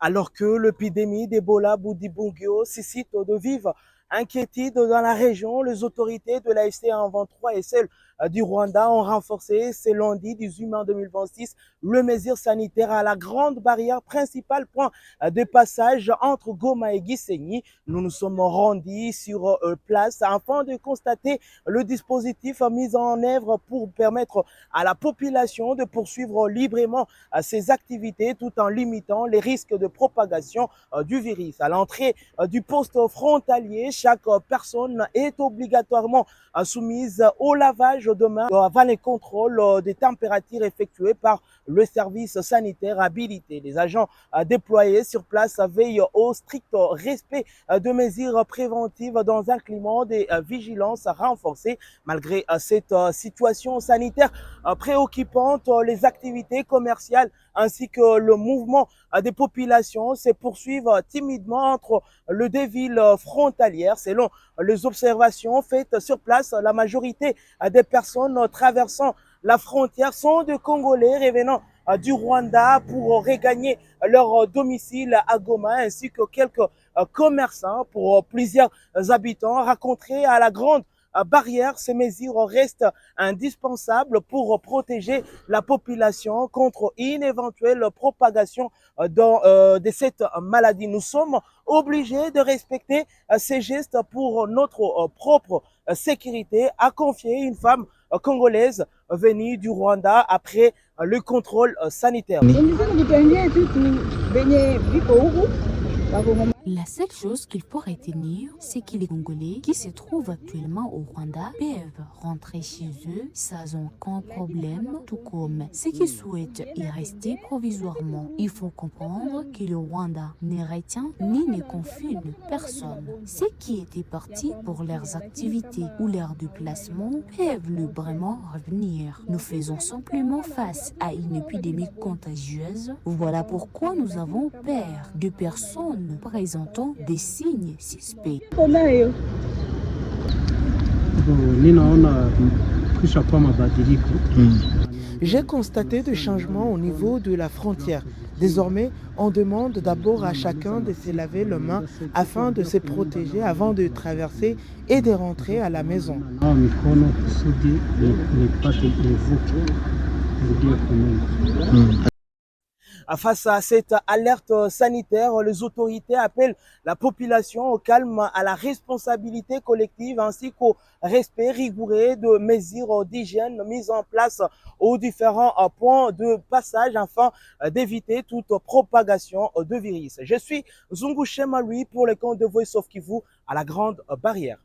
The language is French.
Alors que l'épidémie d'Ebola Bundibugyo suscite de vives inquiétudes dans la région, les autorités de l'AFC 123 et celles du Rwanda ont renforcé ce lundi 18 mai 2026 le mesure sanitaire à la grande barrière principale point de passage entre Goma et Gisenyi. Nous nous sommes rendus sur place afin de constater le dispositif mis en œuvre pour permettre à la population de poursuivre librement ses activités tout en limitant les risques de propagation du virus. À l'entrée du poste frontalier, chaque personne est obligatoirement soumise au lavage de mains avant les contrôles des températures effectués par le service sanitaire habilité. Les agents déployés sur place veillent au strict respect de mesures préventives dans un climat de vigilance renforcée. Malgré cette situation sanitaire préoccupante, les activités commerciales ainsi que le mouvement des populations se poursuivent timidement entre les deux villes frontalières. Selon les observations faites sur place, la majorité des personnes traversant la frontière sont des Congolais revenant du Rwanda pour regagner leur domicile à Goma, ainsi que quelques commerçants. Pour plusieurs habitants rencontrés à la grande barrière, ces mesures restent indispensables pour protéger la population contre une éventuelle propagation de cette maladie. Nous sommes obligés de respecter ces gestes pour notre propre sécurité, a confié une femme congolaise venue du Rwanda après le contrôle sanitaire. La seule chose qu'il faut retenir, c'est que les Congolais qui se trouvent actuellement au Rwanda peuvent rentrer chez eux sans aucun problème, tout comme ceux qui souhaitent y rester provisoirement. Il faut comprendre que le Rwanda ne retient ni ne confine personne. Ceux qui étaient partis pour leurs activités ou leurs déplacements peuvent librement revenir. Nous faisons simplement face à une épidémie contagieuse. Voilà pourquoi nous avons peur de personnes présentant des signes suspects. J'ai constaté des changements au niveau de la frontière. Désormais, on demande d'abord à chacun de se laver les mains afin de se protéger avant de traverser et de rentrer à la maison. Face à cette alerte sanitaire, les autorités appellent la population au calme, à la responsabilité collective ainsi qu'au respect rigoureux de mesures d'hygiène mises en place aux différents points de passage afin d'éviter toute propagation de virus. Je suis Zungushe Marie pour le compte de Voice of Kivu à la Grande Barrière.